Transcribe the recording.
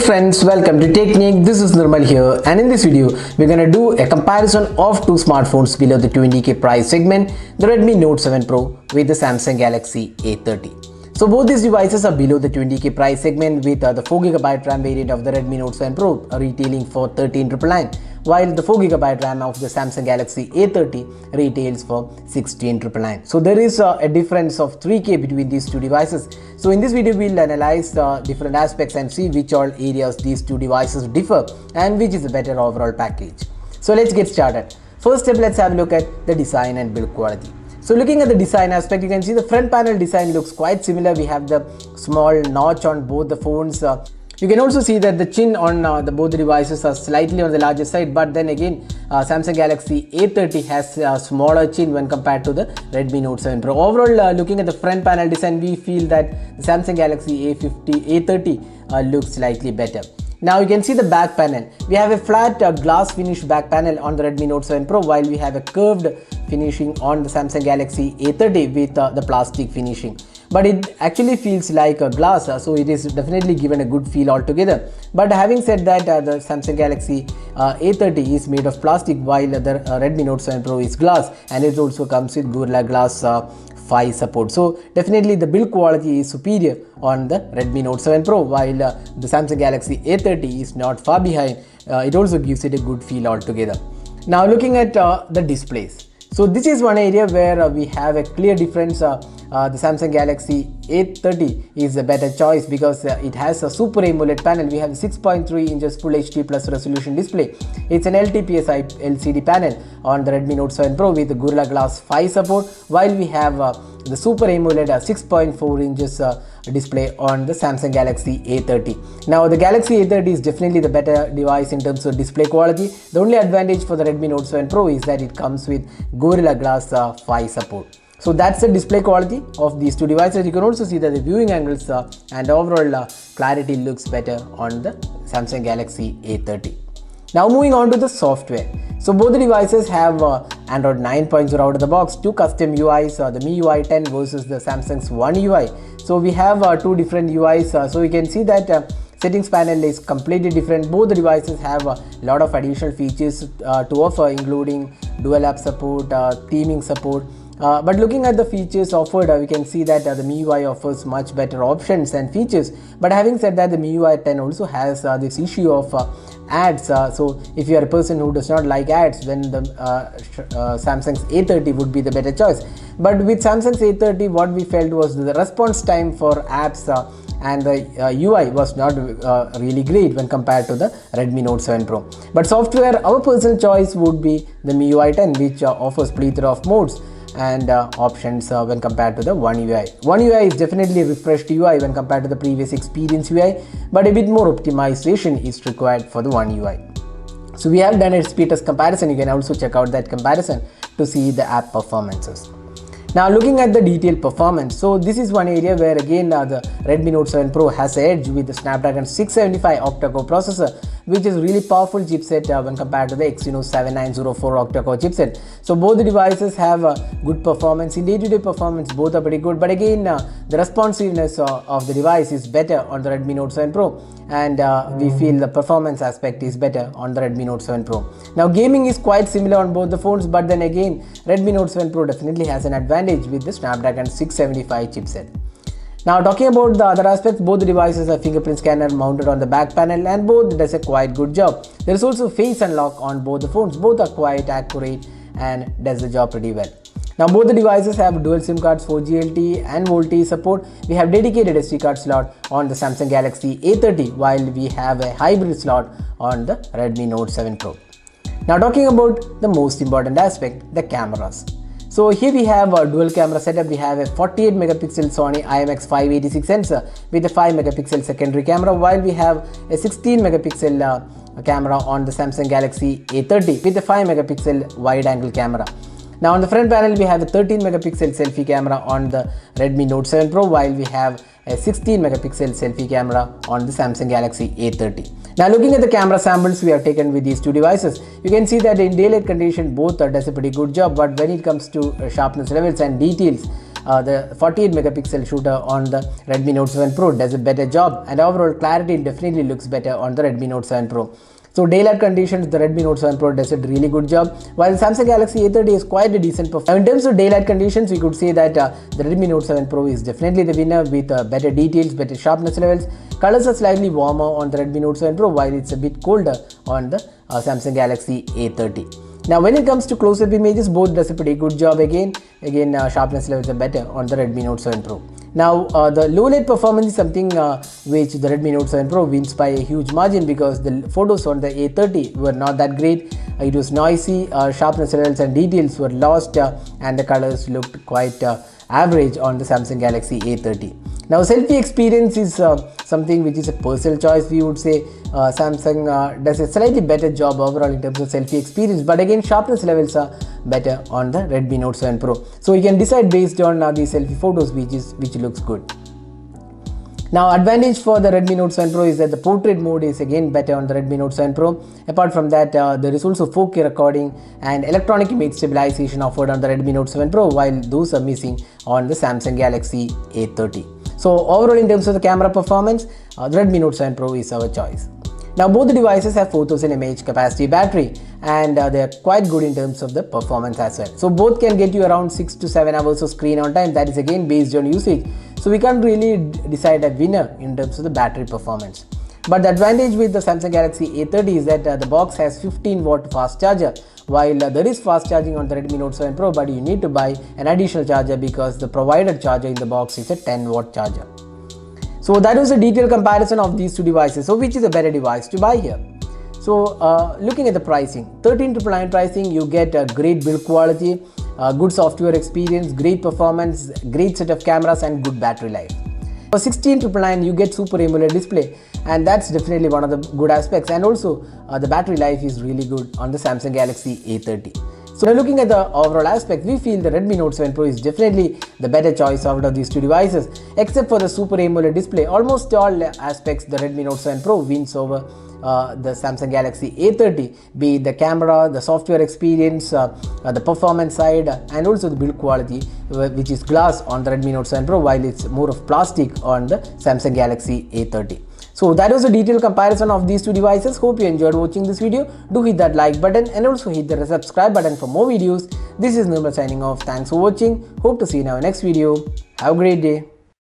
friends, welcome to Technique. This is Nirmal here, and in this video we're gonna do a comparison of two smartphones below the 20k price segment, the Redmi Note 7 Pro with the Samsung Galaxy A30. So both these devices are below the 20k price segment with the 4GB RAM variant of the Redmi Note 7 Pro retailing for 13,999, while the 4GB RAM of the Samsung Galaxy A30 retails for 16,999. So there is a difference of 3k between these two devices. So in this video we'll analyze the different aspects and see which all areas these two devices differ and which is a better overall package. So let's get started. First step, let's have a look at the design and build quality. So looking at the design aspect, you can see the front panel design looks quite similar. We have the small notch on both the phones. You can also see that the chin on both the devices are slightly on the larger side, but then again Samsung Galaxy A30 has a smaller chin when compared to the Redmi Note 7 Pro. Overall, looking at the front panel design, we feel that the Samsung Galaxy A30 looks slightly better. Now you can see the back panel. We have a flat glass finish back panel on the Redmi Note 7 Pro, while we have a curved finishing on the Samsung Galaxy A30 with the plastic finishing. But it actually feels like a glass, so it is definitely given a good feel altogether. But having said that, the Samsung Galaxy A30 is made of plastic, while the Redmi Note 7 Pro is glass, and it also comes with Gorilla Glass 5 support. So definitely the build quality is superior on the Redmi Note 7 Pro, while the Samsung Galaxy A30 is not far behind. It also gives it a good feel altogether. Now looking at the displays. So this is one area where we have a clear difference. The Samsung Galaxy A30 is a better choice because it has a Super AMOLED panel. We have a 6.3 inches Full HD Plus resolution display. It's an LTPS LCD panel on the Redmi Note 7 Pro with Gorilla Glass 5 support, while we have the Super AMOLED 6.4 inches display on the Samsung Galaxy A30. Now the Galaxy A30 is definitely the better device in terms of display quality. The only advantage for the Redmi Note 7 Pro is that it comes with Gorilla Glass 5 support. So that's the display quality of these two devices. You can also see that the viewing angles and overall clarity looks better on the Samsung Galaxy A30. Now moving on to the software. So both the devices have Android 9.0 out of the box, two custom UIs, the MIUI 10 versus the Samsung's One UI. So we have two different UIs. So you can see that settings panel is completely different. Both the devices have a lot of additional features to offer, including dual app support, theming support. But looking at the features offered, we can see that the MIUI offers much better options and features. But having said that, the MIUI 10 also has this issue of ads. So if you are a person who does not like ads, then the Samsung's A30 would be the better choice. But with Samsung's A30, what we felt was the response time for apps and the UI was not really great when compared to the Redmi Note 7 Pro. But software, our personal choice would be the MIUI 10, which offers plethora of modes and options when compared to the One UI. One UI is definitely a refreshed UI when compared to the previous experience UI, but a bit more optimization is required for the One UI. So we have done a speed test comparison. You can also check out that comparison to see the app performances. Now looking at the detailed performance, so this is one area where again the Redmi Note 7 Pro has an edge with the Snapdragon 675 octa-core processor, which is really powerful chipset when compared to the Exynos 7904 octa-core chipset. So both the devices have good performance. In day-to-day performance, both are pretty good, but again the responsiveness of the device is better on the Redmi Note 7 Pro, and we feel the performance aspect is better on the Redmi Note 7 Pro. Now gaming is quite similar on both the phones, but then again Redmi Note 7 Pro definitely has an advantage with the Snapdragon 675 chipset. Now talking about the other aspects, both the devices have fingerprint scanner mounted on the back panel, and both does a quite good job. There is also face unlock on both the phones. Both are quite accurate and does the job pretty well. Now both the devices have dual SIM cards, 4G LTE and VoLTE support. We have dedicated SD card slot on the Samsung Galaxy A30, while we have a hybrid slot on the Redmi Note 7 Pro. Now talking about the most important aspect, the cameras. So here we have a dual camera setup. We have a 48 megapixel Sony IMX586 sensor with a 5 megapixel secondary camera, while we have a 16 megapixel camera on the Samsung Galaxy A30 with a 5 megapixel wide angle camera. Now on the front panel, we have a 13 megapixel selfie camera on the Redmi Note 7 Pro, while we have a 16 megapixel selfie camera on the Samsung Galaxy A30. Now looking at the camera samples we have taken with these two devices, you can see that in daylight condition both does a pretty good job, but when it comes to sharpness levels and details, the 48 megapixel shooter on the Redmi Note 7 Pro does a better job, and overall clarity definitely looks better on the Redmi Note 7 Pro. So daylight conditions, the Redmi Note 7 Pro does a really good job, while the Samsung Galaxy A30 is quite a decent performance. In terms of daylight conditions, we could say that the Redmi Note 7 Pro is definitely the winner with better details, better sharpness levels. Colors are slightly warmer on the Redmi Note 7 Pro, while it's a bit colder on the Samsung Galaxy A30. Now when it comes to close-up images, both does a pretty good job again. Sharpness levels are better on the Redmi Note 7 Pro. Now the low light performance is something which the Redmi Note 7 Pro wins by a huge margin, because the photos on the A30 were not that great. It was noisy, sharpness levels and details were lost, and the colors looked quite average on the Samsung Galaxy A30. Now selfie experience is something which is a personal choice. We would say Samsung does a slightly better job overall in terms of selfie experience, but again sharpness levels are better on the Redmi Note 7 Pro. So you can decide based on the selfie photos which looks good. Now advantage for the Redmi Note 7 Pro is that the portrait mode is again better on the Redmi Note 7 Pro. Apart from that, there is also 4K recording and electronic image stabilization offered on the Redmi Note 7 Pro, while those are missing on the Samsung Galaxy A30. So overall in terms of the camera performance, the Redmi Note 7 Pro is our choice. Now both the devices have 4000 mAh capacity battery, and they are quite good in terms of the performance as well. So both can get you around 6 to 7 hours of screen on time. That is again based on usage. So we can't really decide a winner in terms of the battery performance. But the advantage with the Samsung Galaxy A30 is that the box has 15-watt fast charger, while there is fast charging on the Redmi Note 7 Pro, but you need to buy an additional charger because the provided charger in the box is a 10-watt charger. So that was a detailed comparison of these two devices. So which is a better device to buy here? So looking at the pricing, 13,999 pricing, you get a great build quality, good software experience, great performance, great set of cameras and good battery life. For 16,999 you get Super AMOLED display, and that's definitely one of the good aspects, and also the battery life is really good on the Samsung Galaxy A30. So now looking at the overall aspect, we feel the Redmi Note 7 Pro is definitely the better choice out of these two devices. Except for the Super AMOLED display, almost all aspects the Redmi Note 7 Pro wins over the Samsung Galaxy A30, be it the camera, the software experience, the performance side, and also the build quality, which is glass on the Redmi Note 7 Pro, while it's more of plastic on the Samsung Galaxy A30. So that was a detailed comparison of these two devices. Hope you enjoyed watching this video. Do hit that like button and also hit the subscribe button for more videos. This is Nirmal signing off. Thanks for watching. Hope to see you in our next video. Have a great day.